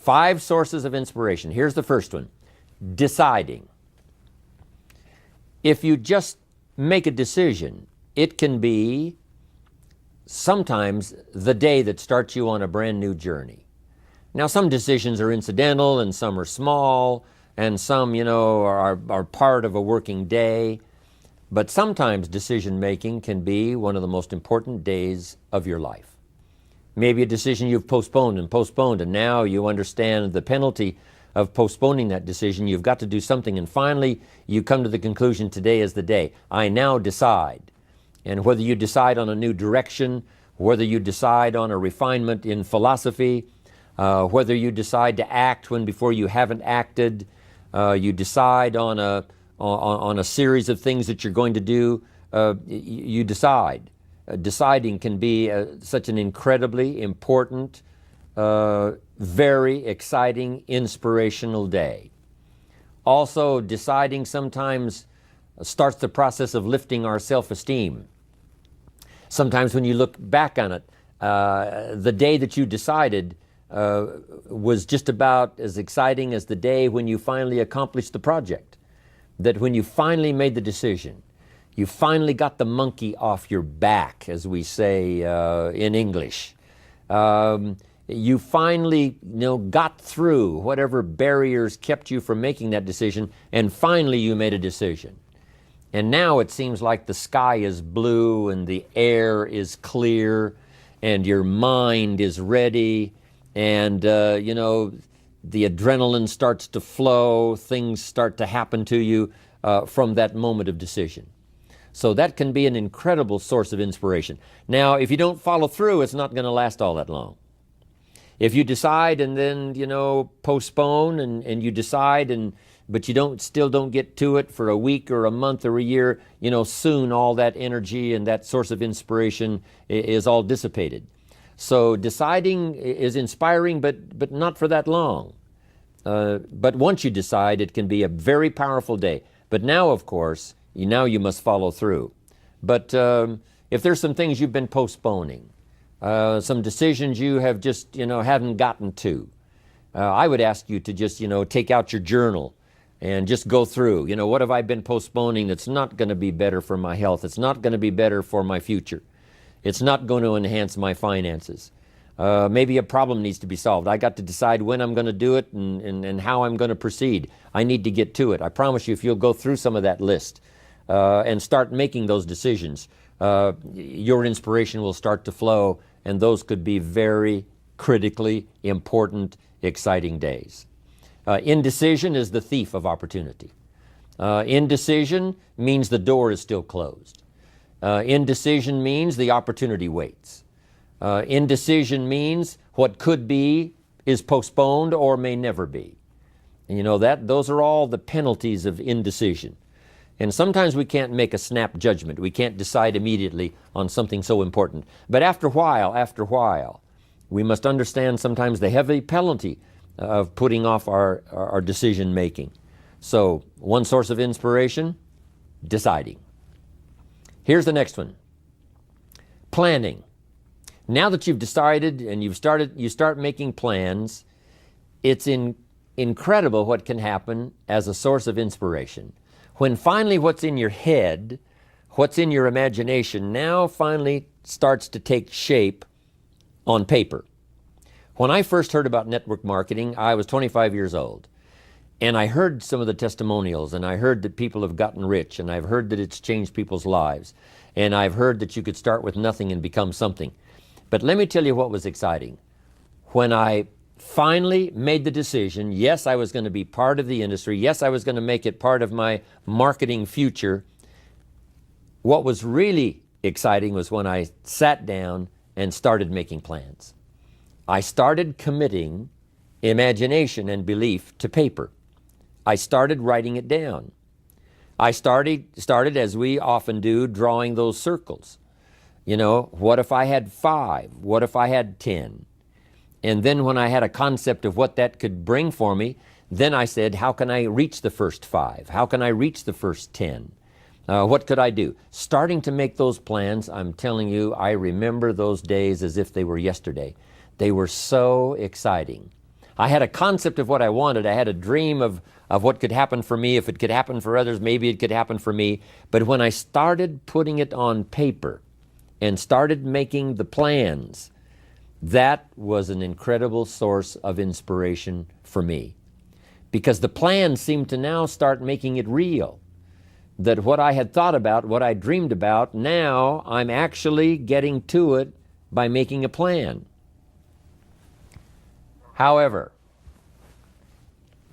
5 sources of inspiration. Here's the first one: deciding. If you just make a decision, it can be sometimes the day that starts you on a brand new journey. Now, some decisions are incidental and some are small and some, are part of a working day. But sometimes decision making can be one of the most important days of your life. Maybe a decision you've postponed, and now you understand the penalty of postponing that decision. You've got to do something, and finally you come to the conclusion, today is the day. I now decide. And whether you decide on a new direction, whether you decide on a refinement in philosophy, whether you decide to act when before you haven't acted, you decide on a series of things that you're going to do, you decide. Deciding can be such an incredibly important, very exciting, inspirational day. Also, deciding sometimes starts the process of lifting our self-esteem. Sometimes when you look back on it, the day that you decided was just about as exciting as the day when you finally accomplished the project. That when you finally made the decision, you finally got the monkey off your back, as we say in English. You finally got through whatever barriers kept you from making that decision, and finally you made a decision. And now it seems like the sky is blue and the air is clear and your mind is ready, and the adrenaline starts to flow, things start to happen to you from that moment of decision. So that can be an incredible source of inspiration. Now, if you don't follow through, it's not going to last all that long. If you decide and then, postpone and you decide, but you still don't get to it for a week or a month or a year, soon all that energy and that source of inspiration is all dissipated. So deciding is inspiring, but not for that long. But once you decide, it can be a very powerful day. But now, of course, you must follow through. But if there's some things you've been postponing, some decisions you have just, haven't gotten to, I would ask you to just, take out your journal and just go through, what have I been postponing that's not going to be better for my health? It's not going to be better for my future. It's not going to enhance my finances. Maybe a problem needs to be solved. I got to decide when I'm going to do it and how I'm going to proceed. I need to get to it. I promise you, if you'll go through some of that list and start making those decisions, your inspiration will start to flow, and those could be very critically important, exciting days. Indecision is the thief of opportunity. Indecision means the door is still closed. Indecision means the opportunity waits. Indecision means what could be is postponed or may never be. And those are all the penalties of indecision. And sometimes we can't make a snap judgment. We can't decide immediately on something so important. But after a while, we must understand sometimes the heavy penalty of putting off our decision making. So, one source of inspiration, deciding. Here's the next one: planning. Now that you've decided and you start making plans, it's incredible what can happen as a source of inspiration. When finally what's in your head, what's in your imagination, now finally starts to take shape on paper. When I first heard about network marketing, I was 25 years old. And I heard some of the testimonials, and I heard that people have gotten rich, and I've heard that it's changed people's lives. And I've heard that you could start with nothing and become something. But let me tell you what was exciting. When I finally made the decision, yes, I was going to be part of the industry, yes, I was going to make it part of my marketing future, what was really exciting was when I sat down and started making plans. I started committing imagination and belief to paper. I started writing it down. I started, as we often do, drawing those circles. What if I had 5? What if I had 10? And then when I had a concept of what that could bring for me, then I said, how can I reach the first 5? How can I reach the first 10? What could I do? Starting to make those plans, I'm telling you, I remember those days as if they were yesterday. They were so exciting. I had a concept of what I wanted. I had a dream of what could happen for me. If it could happen for others, maybe it could happen for me. But when I started putting it on paper and started making the plans, that was an incredible source of inspiration for me. Because the plans seemed to now start making it real. That what I had thought about, what I dreamed about, now I'm actually getting to it by making a plan. However,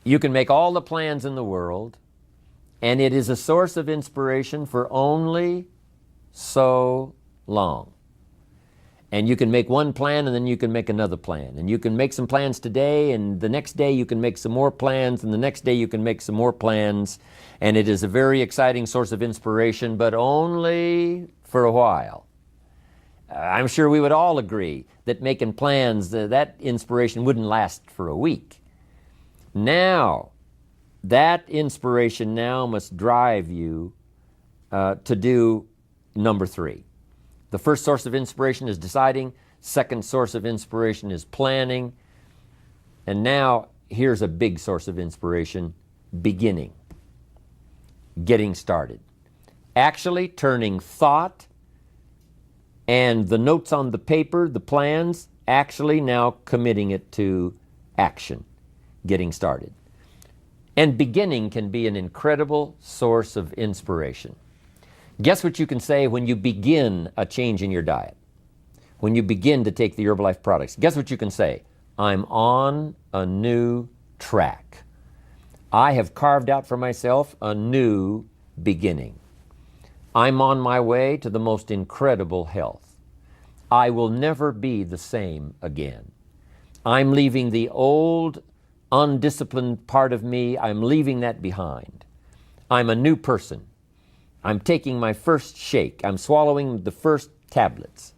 you can make all the plans in the world, and it is a source of inspiration for only so long. And you can make one plan, and then you can make another plan. And you can make some plans today, and the next day you can make some more plans, and the next day you can make some more plans. And it is a very exciting source of inspiration, but only for a while. I'm sure we would all agree that making plans, that inspiration wouldn't last for a week. Now, that inspiration now must drive you to do number 3. The first source of inspiration is deciding. Second source of inspiration is planning. And now, here's a big source of inspiration: beginning. Getting started. Actually turning thought and the notes on the paper, the plans, actually now committing it to action. Getting started. And beginning can be an incredible source of inspiration. Guess what you can say when you begin a change in your diet? When you begin to take the Herbalife products, guess what you can say? I'm on a new track. I have carved out for myself a new beginning. I'm on my way to the most incredible health. I will never be the same again. I'm leaving the old, undisciplined part of me. I'm leaving that behind. I'm a new person. I'm taking my first shake. I'm swallowing the first tablets.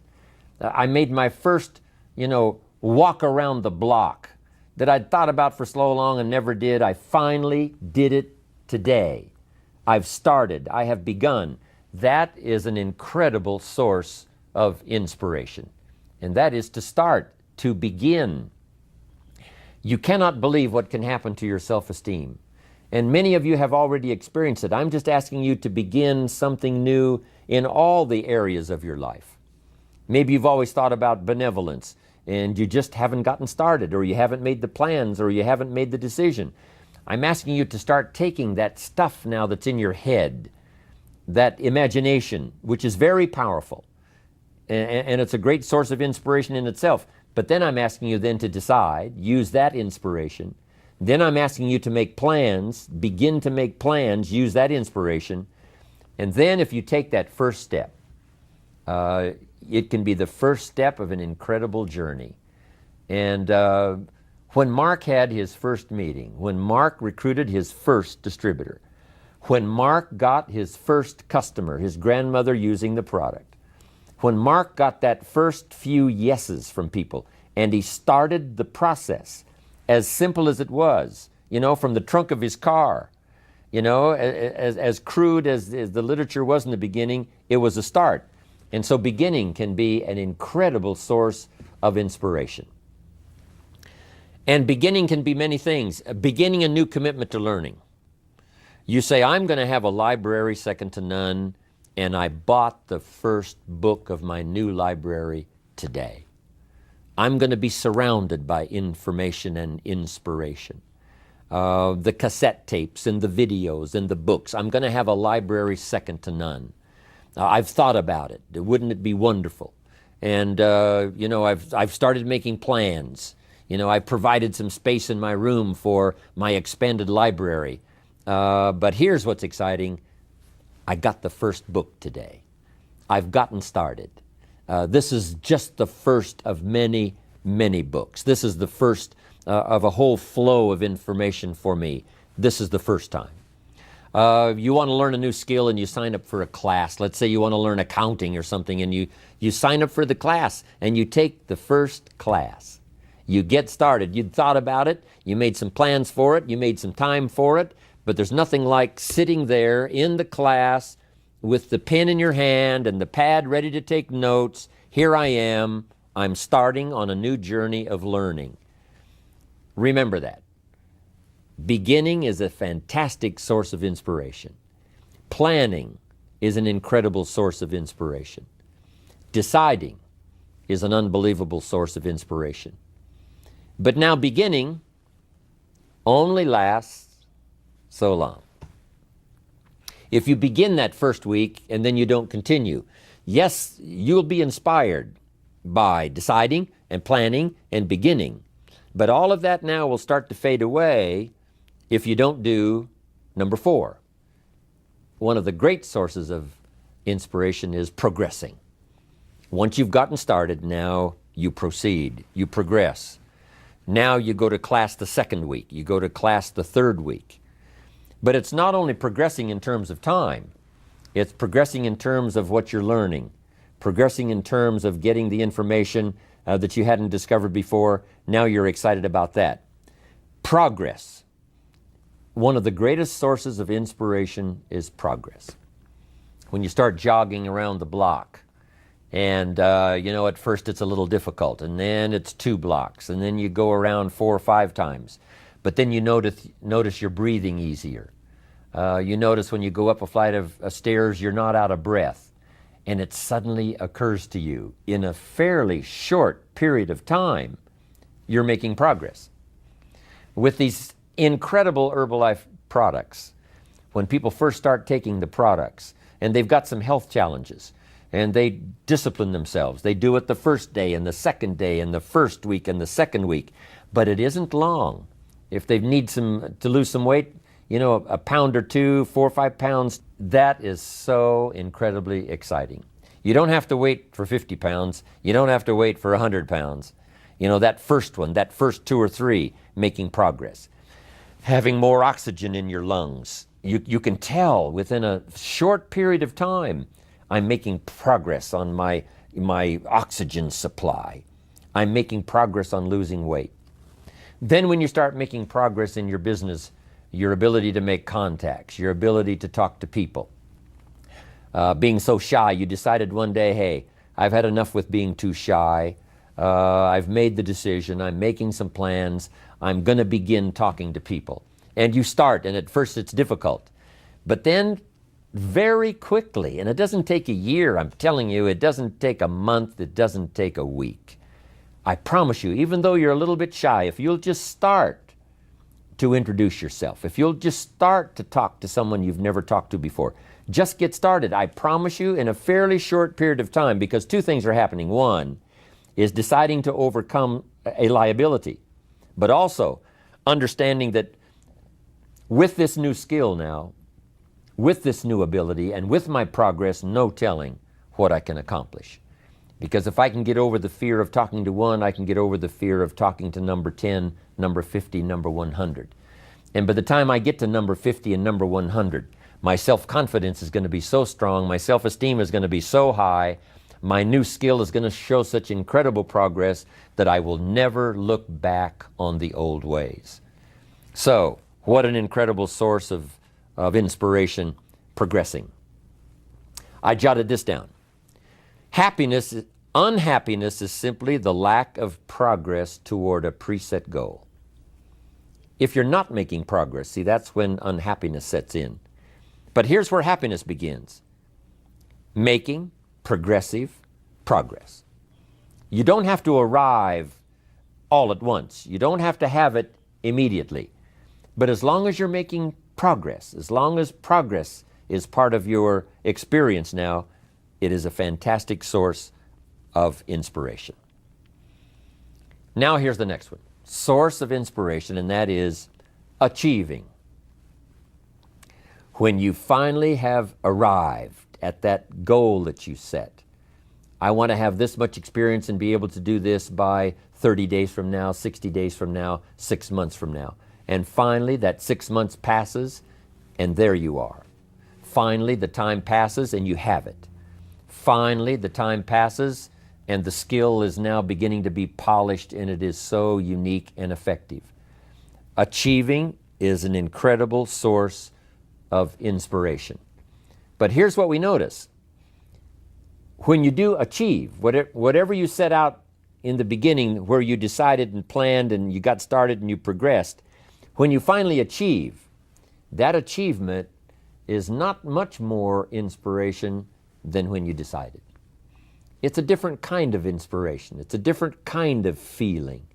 I made my first, walk around the block that I'd thought about for so long and never did. I finally did it today. I've started. I have begun. That is an incredible source of inspiration. And that is to start, to begin. You cannot believe what can happen to your self-esteem. And many of you have already experienced it. I'm just asking you to begin something new in all the areas of your life. Maybe you've always thought about benevolence and you just haven't gotten started, or you haven't made the plans, or you haven't made the decision. I'm asking you to start taking that stuff now that's in your head, that imagination, which is very powerful, and it's a great source of inspiration in itself. But then I'm asking you then to decide, use that inspiration. Then I'm asking you to make plans, begin to make plans, use that inspiration. And then if you take that first step, it can be the first step of an incredible journey. And when Mark had his first meeting, when Mark recruited his first distributor, when Mark got his first customer, his grandmother using the product, when Mark got that first few yeses from people, and he started the process, as simple as it was, from the trunk of his car, as crude as the literature was in the beginning, it was a start. And so beginning can be an incredible source of inspiration. And beginning can be many things. Beginning a new commitment to learning. You say, I'm going to have a library second to none, and I bought the first book of my new library today. I'm going to be surrounded by information and inspiration. The cassette tapes and the videos and the books. I'm going to have a library second to none. I've thought about it. Wouldn't it be wonderful? And, I've started making plans. I've provided some space in my room for my expanded library. But here's what's exciting. I got the first book today. I've gotten started. This is just the first of many, many books. This is the first of a whole flow of information for me. This is the first time. You want to learn a new skill and you sign up for a class. Let's say you want to learn accounting or something, and you sign up for the class and you take the first class. You get started. You'd thought about it. You made some plans for it. You made some time for it. But there's nothing like sitting there in the class with the pen in your hand and the pad ready to take notes. Here I am. I'm starting on a new journey of learning. Remember that. Beginning is a fantastic source of inspiration. Planning is an incredible source of inspiration. Deciding is an unbelievable source of inspiration. But now beginning only lasts so long. If you begin that first week and then you don't continue, yes, you'll be inspired by deciding and planning and beginning. But all of that now will start to fade away if you don't do number 4. One of the great sources of inspiration is progressing. Once you've gotten started, now you proceed, you progress. Now you go to class the second week, you go to class the third week. But it's not only progressing in terms of time, it's progressing in terms of what you're learning, progressing in terms of getting the information that you hadn't discovered before. Now you're excited about that. Progress. One of the greatest sources of inspiration is progress. When you start jogging around the block, and at first it's a little difficult, and then it's 2 blocks, and then you go around 4 or 5 times. But then you notice you're breathing easier. You notice when you go up a flight of stairs, you're not out of breath. And it suddenly occurs to you, in a fairly short period of time, you're making progress. With these incredible Herbalife products, when people first start taking the products, and they've got some health challenges, and they discipline themselves. They do it the first day and the second day and the first week and the second week. But it isn't long. If they need to lose some weight, a pound or 2, 4 or 5 pounds, that is so incredibly exciting. You don't have to wait for 50 pounds. You don't have to wait for 100 pounds. That first one, that first 2 or 3, making progress. Having more oxygen in your lungs. You can tell within a short period of time, I'm making progress on my oxygen supply. I'm making progress on losing weight. Then when you start making progress in your business, your ability to make contacts, your ability to talk to people. Being so shy, you decided one day, hey, I've had enough with being too shy. I've made the decision. I'm making some plans. I'm going to begin talking to people. And you start, and at first it's difficult. But then very quickly, and it doesn't take a year, I'm telling you, it doesn't take a month, it doesn't take a week. I promise you, even though you're a little bit shy, if you'll just start to introduce yourself, if you'll just start to talk to someone you've never talked to before, just get started. I promise you, in a fairly short period of time, because 2 things are happening. One is deciding to overcome a liability, but also understanding that with this new skill now, with this new ability, and with my progress, no telling what I can accomplish. Because if I can get over the fear of talking to 1, I can get over the fear of talking to number 10, number 50, number 100. And by the time I get to number 50 and number 100, my self-confidence is going to be so strong, my self-esteem is going to be so high, my new skill is going to show such incredible progress that I will never look back on the old ways. So, what an incredible source of inspiration, progressing. I jotted this down. Unhappiness is simply the lack of progress toward a preset goal. If you're not making progress, see, that's when unhappiness sets in. But here's where happiness begins. Making progressive progress. You don't have to arrive all at once. You don't have to have it immediately. But as long as you're making progress, as long as progress is part of your experience now, it is a fantastic source of inspiration. Now here's the next one. Source of inspiration, and that is achieving. When you finally have arrived at that goal that you set, I want to have this much experience and be able to do this by 30 days from now, 60 days from now, 6 months from now. And finally, that 6 months passes, and there you are. Finally, the time passes, and you have it. Finally, the time passes, and the skill is now beginning to be polished, and it is so unique and effective. Achieving is an incredible source of inspiration. But here's what we notice. When you do achieve, whatever you set out in the beginning where you decided and planned and you got started and you progressed, when you finally achieve, that achievement is not much more inspiration than when you decided. It's a different kind of inspiration. It's a different kind of feeling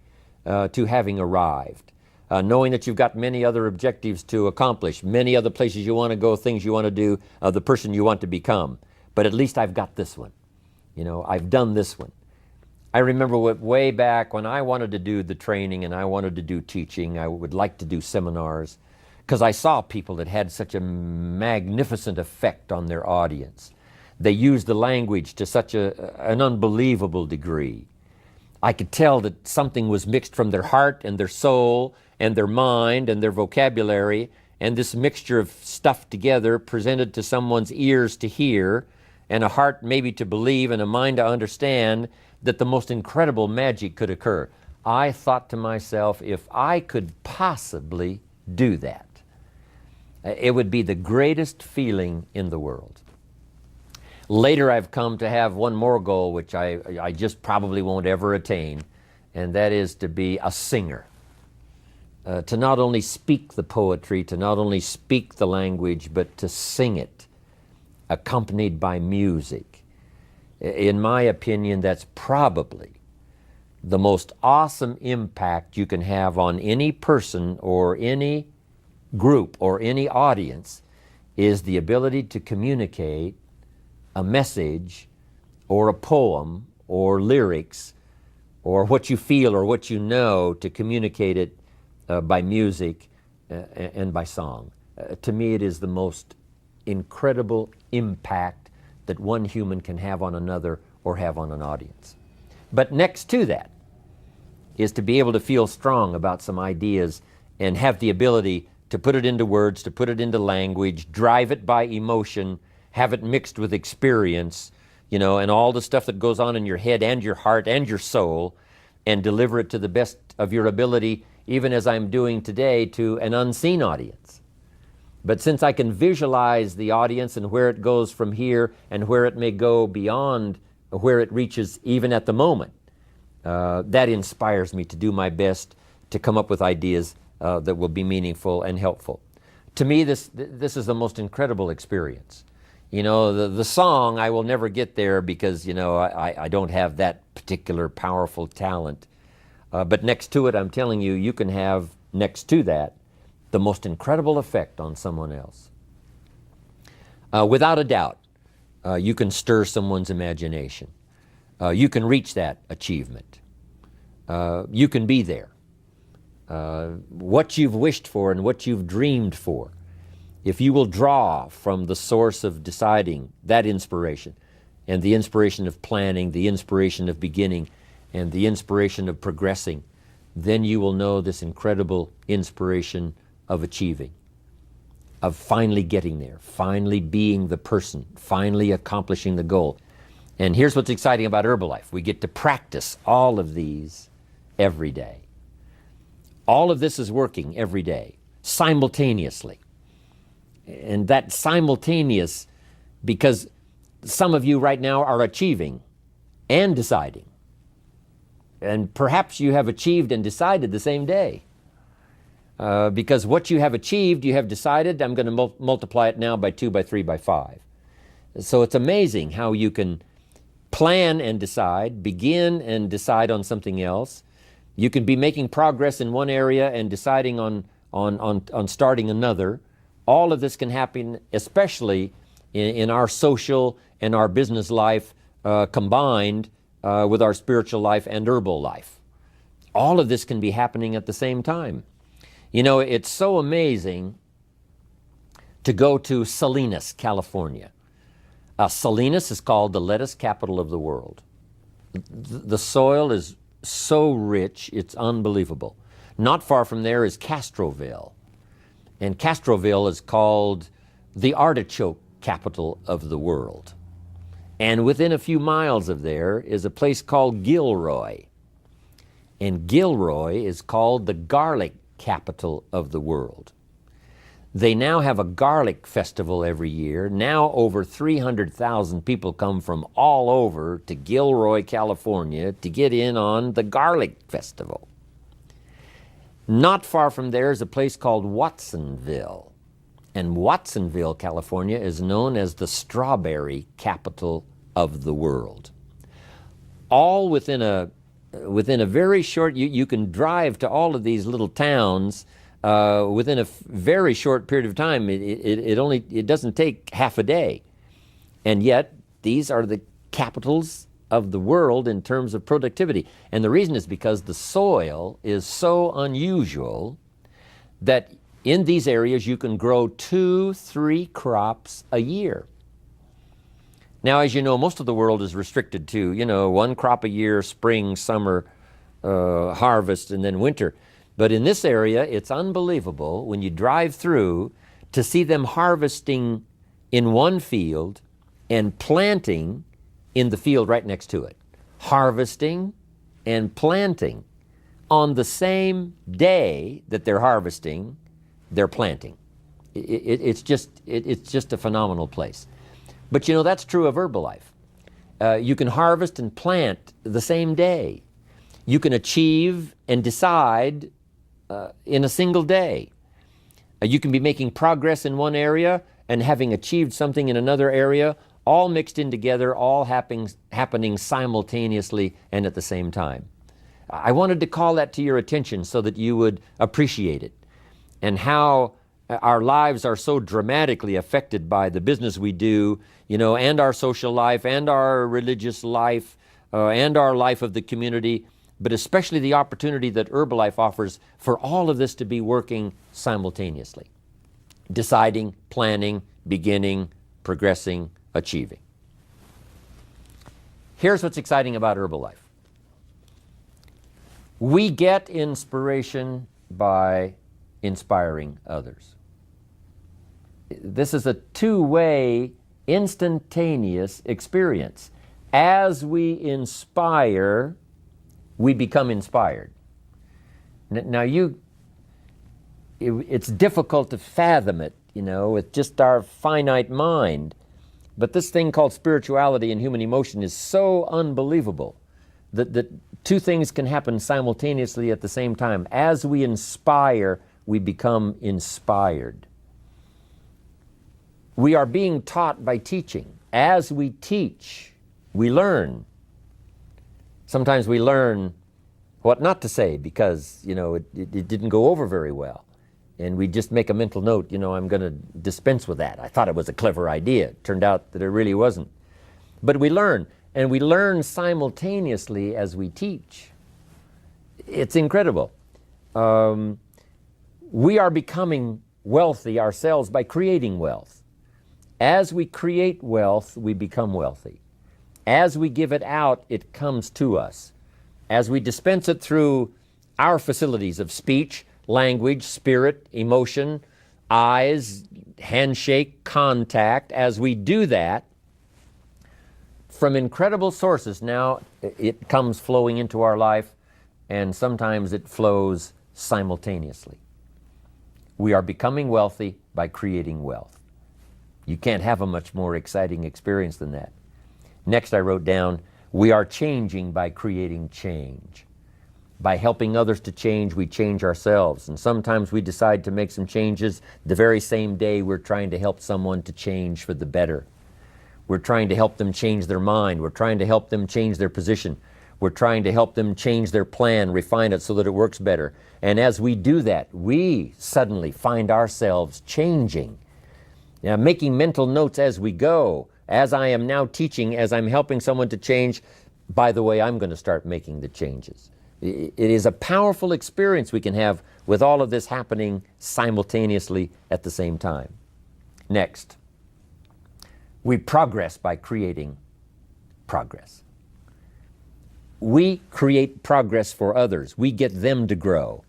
to having arrived. Knowing that you've got many other objectives to accomplish, many other places you want to go, things you want to do, the person you want to become. But at least I've got this one. You know, I've done this one. I remember way back when I wanted to do the training and I wanted to do teaching, I would like to do seminars, because I saw people that had such a magnificent effect on their audience. They used the language to such an unbelievable degree. I could tell that something was mixed from their heart and their soul and their mind and their vocabulary, and this mixture of stuff together presented to someone's ears to hear and a heart maybe to believe and a mind to understand, that the most incredible magic could occur. I thought to myself, if I could possibly do that, it would be the greatest feeling in the world. Later I've come to have one more goal, which I just probably won't ever attain, and that is to be a singer. To not only speak the poetry, to not only speak the language, but to sing it, accompanied by music. In my opinion, that's probably the most awesome impact you can have on any person or any group or any audience, is the ability to communicate a message or a poem or lyrics or what you feel or what you know, to communicate it by music and by song. To me, it is the most incredible impact that one human can have on another or have on an audience. But next to that is to be able to feel strong about some ideas and have the ability to put it into words, to put it into language, drive it by emotion, have it mixed with experience, you know, and all the stuff that goes on in your head and your heart and your soul, and deliver it to the best of your ability, even as I'm doing today, to an unseen audience. But since I can visualize the audience and where it goes from here and where it may go beyond where it reaches even at the moment, that inspires me to do my best to come up with ideas that will be meaningful and helpful. To me, this is the most incredible experience. You know, the song, I will never get there because, you know, I don't have that particular powerful talent. But next to it, I'm telling you, you can have next to that the most incredible effect on someone else. Without a doubt, you can stir someone's imagination. You can reach that achievement. You can be there. What you've wished for and what you've dreamed for, if you will draw from the source of deciding, that inspiration, and the inspiration of planning, the inspiration of beginning, and the inspiration of progressing, then you will know this incredible inspiration of achieving, of finally getting there, finally being the person, finally accomplishing the goal. And here's what's exciting about Herbalife. We get to practice all of these every day. All of this is working every day, simultaneously. And that simultaneous, because some of you right now are achieving and deciding. And perhaps you have achieved and decided the same day. Because what you have achieved, you have decided, I'm going to multiply it now by 2, by 3, by 5. So it's amazing how you can plan and decide, begin and decide on something else. You can be making progress in one area and deciding on starting another. All of this can happen, especially in our social and our business life combined with our spiritual life and herbal life. All of this can be happening at the same time. You know, it's so amazing to go to Salinas, California. Salinas is called the lettuce capital of the world. The soil is so rich, it's unbelievable. Not far from there is Castroville. And Castroville is called the artichoke capital of the world. And within a few miles of there is a place called Gilroy. And Gilroy is called the garlic capital of the world. They now have a garlic festival every year. Now over 300,000 people come from all over to Gilroy, California to get in on the garlic festival. Not far from there is a place called Watsonville. And Watsonville, California is known as the strawberry capital of the world. All within a very short, you can drive to all of these little towns within a very short period of time. It doesn't take half a day. And yet, these are the capitals of the world in terms of productivity. And the reason is because the soil is so unusual that in these areas you can grow 2-3 crops a year. Now, as you know, most of the world is restricted to, one crop a year, spring, summer, harvest, and then winter. But in this area, it's unbelievable when you drive through to see them harvesting in one field and planting in the field right next to it. Harvesting and planting. On the same day that they're harvesting, they're planting. It's just a phenomenal place. But that's true of Herbalife. You can harvest and plant the same day. You can achieve and decide in a single day. You can be making progress in one area and having achieved something in another area, all mixed in together, all happening simultaneously and at the same time. I wanted to call that to your attention so that you would appreciate it, and how our lives are so dramatically affected by the business we do, and our social life, and our religious life, and our life of the community, but especially the opportunity that Herbalife offers for all of this to be working simultaneously. Deciding, planning, beginning, progressing, achieving. Here's what's exciting about Herbalife. We get inspiration by inspiring others. This is a two-way, instantaneous experience. As we inspire, we become inspired. Now it's difficult to fathom it, with just our finite mind. But this thing called spirituality and human emotion is so unbelievable that two things can happen simultaneously at the same time. As we inspire, we become inspired. We are being taught by teaching. As we teach, we learn. Sometimes we learn what not to say because, it didn't go over very well. And we just make a mental note, I'm going to dispense with that. I thought it was a clever idea. It turned out that it really wasn't. But we learn, and we learn simultaneously as we teach. It's incredible. We are becoming wealthy ourselves by creating wealth. As we create wealth, we become wealthy. As we give it out, it comes to us. As we dispense it through our facilities of speech, language, spirit, emotion, eyes, handshake, contact, as we do that, from incredible sources, now it comes flowing into our life, and sometimes it flows simultaneously. We are becoming wealthy by creating wealth. You can't have a much more exciting experience than that. Next, I wrote down, we are changing by creating change. By helping others to change, we change ourselves. And sometimes we decide to make some changes the very same day we're trying to help someone to change for the better. We're trying to help them change their mind. We're trying to help them change their position. We're trying to help them change their plan, refine it so that it works better. And as we do that, we suddenly find ourselves changing. Now, making mental notes as we go. As I am now teaching, as I'm helping someone to change, by the way, I'm going to start making the changes. It is a powerful experience we can have with all of this happening simultaneously at the same time. Next, we progress by creating progress. We create progress for others. We get them to grow.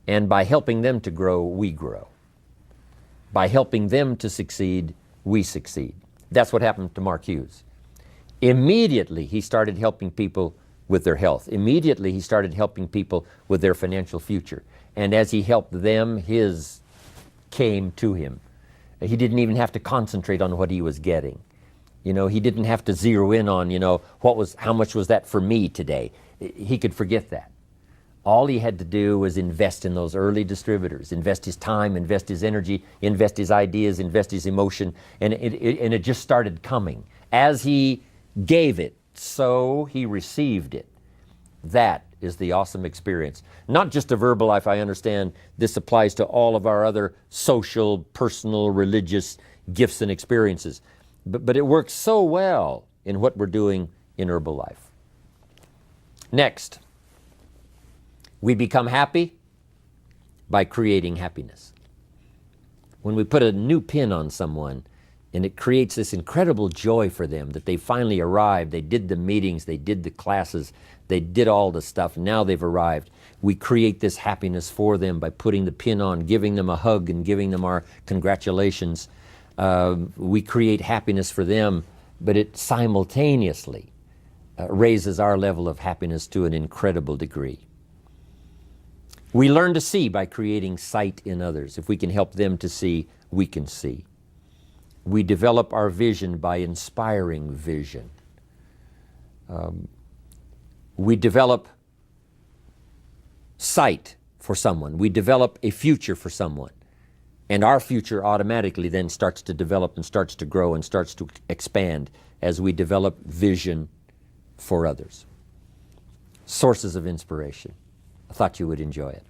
And by helping them to grow, we grow. By helping them to succeed, we succeed. That's what happened to Mark Hughes. Immediately, he started helping people with their health. Immediately, he started helping people with their financial future. And as he helped them, his came to him. He didn't even have to concentrate on what he was getting. He didn't have to zero in on, how much was that for me today? He could forget that. All he had to do was invest in those early distributors, invest his time, invest his energy, invest his ideas, invest his emotion, and it just started coming. As he gave it, so he received it. That is the awesome experience. Not just a verbal life, I understand this applies to all of our other social, personal, religious gifts and experiences. But it works so well in what we're doing in Herbalife. Next, we become happy by creating happiness. When we put a new pin on someone and it creates this incredible joy for them that they finally arrived, they did the meetings, they did the classes, they did all the stuff, now they've arrived. We create this happiness for them by putting the pin on, giving them a hug and giving them our congratulations. We create happiness for them, but it simultaneously raises our level of happiness to an incredible degree. We learn to see by creating sight in others. If we can help them to see, we can see. We develop our vision by inspiring vision. We develop sight for someone. We develop a future for someone. And our future automatically then starts to develop and starts to grow and starts to expand as we develop vision for others. Sources of inspiration. I thought you would enjoy it.